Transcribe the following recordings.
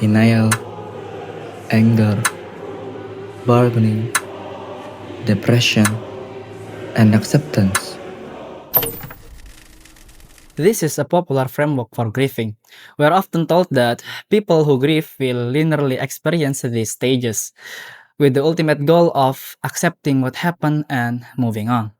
denial, anger, bargaining, depression, and acceptance. This is a popular framework for grieving. We are often told that people who grieve will linearly experience these stages, with the ultimate goal of accepting what happened and moving on.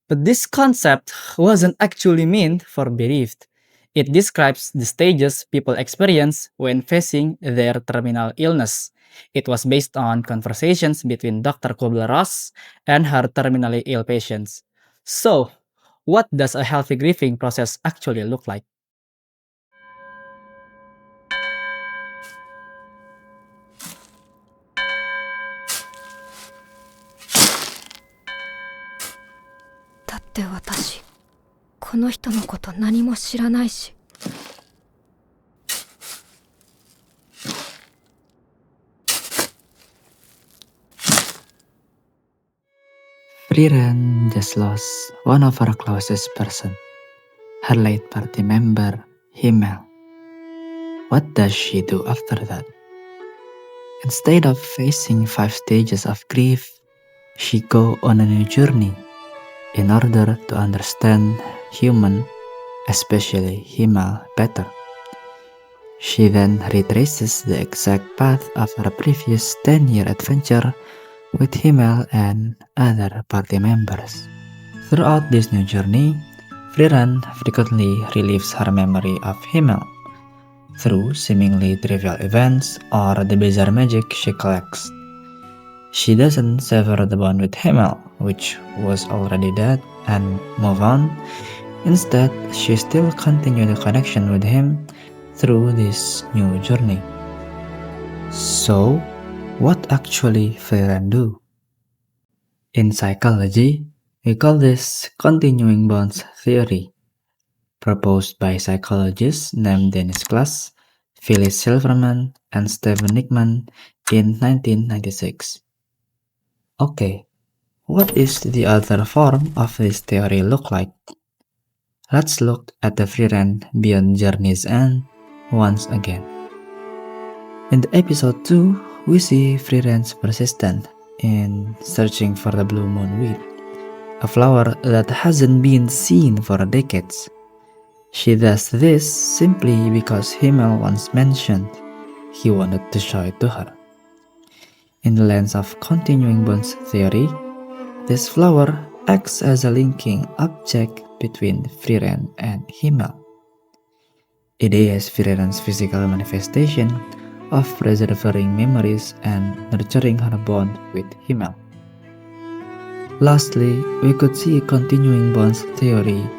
But this concept wasn't actually meant for bereaved. It describes the stages people experience when facing their terminal illness. It was based on conversations between Dr. Kubler-Ross and her terminally ill patients. So, what does a healthy grieving process actually look like? Frieren just lost one of her closest person, her late party member, Himmel. What does she do after that? Instead of facing 5 stages of grief, she go on a new journey in order to understand human, especially Himmel, better. She then retraces the exact path of her previous 10-year adventure with Himmel and other party members. Throughout this new journey, Frieren frequently relives her memory of Himmel through seemingly trivial events or the bizarre magic she collects. She doesn't sever the bond with Himmel, which was already dead, and move on. Instead, she still continues the connection with him through this new journey. So, what actually Frieren do? In psychology, we call this continuing bonds theory, proposed by psychologists named Dennis Klass, Phyllis Silverman, and Stephen Nickman in 1996. Okay, what is the other form of this theory look like? Let's look at the Frieren Beyond Journey's End once again. In the episode 2, we see Frieren's persistent in searching for the blue moon weed, a flower that hasn't been seen for decades. She does this simply because Himmel once mentioned he wanted to show it to her. In the lens of continuing bonds theory, this flower acts as a linking object between Frieren and Himmel. It is Frieren's physical manifestation of preserving memories and nurturing her bond with Himmel. Lastly, we could see continuing bonds theory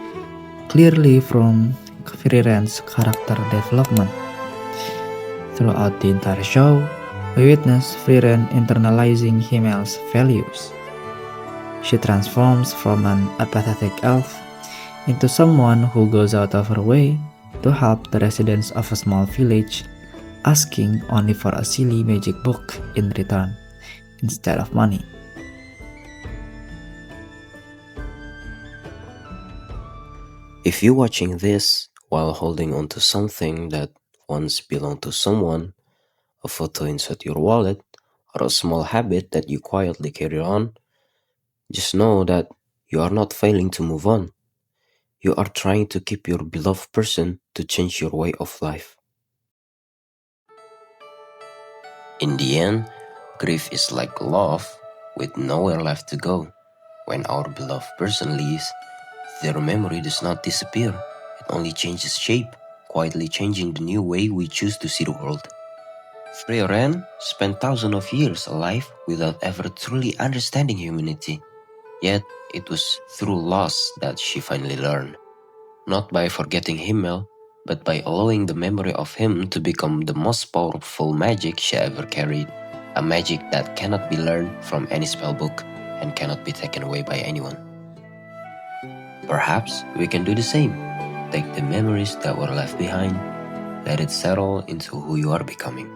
clearly from Frieren's character development. Throughout the entire show, we witness Frieren internalizing Himmel's values. She transforms from an apathetic elf into someone who goes out of her way to help the residents of a small village, asking only for a silly magic book in return, instead of money. If you're watching this while holding on to something that once belonged to someone, a photo inside your wallet, or a small habit that you quietly carry on, just know that you are not failing to move on. You are trying to keep your beloved person to change your way of life. In the end, grief is like love with nowhere left to go. When our beloved person leaves, their memory does not disappear. It only changes shape, quietly changing the new way we choose to see the world. Frieren spent thousands of years alive without ever truly understanding humanity. Yet, it was through loss that she finally learned. Not by forgetting Himmel, but by allowing the memory of him to become the most powerful magic she ever carried. A magic that cannot be learned from any spellbook and cannot be taken away by anyone. Perhaps we can do the same. Take the memories that were left behind, let it settle into who you are becoming.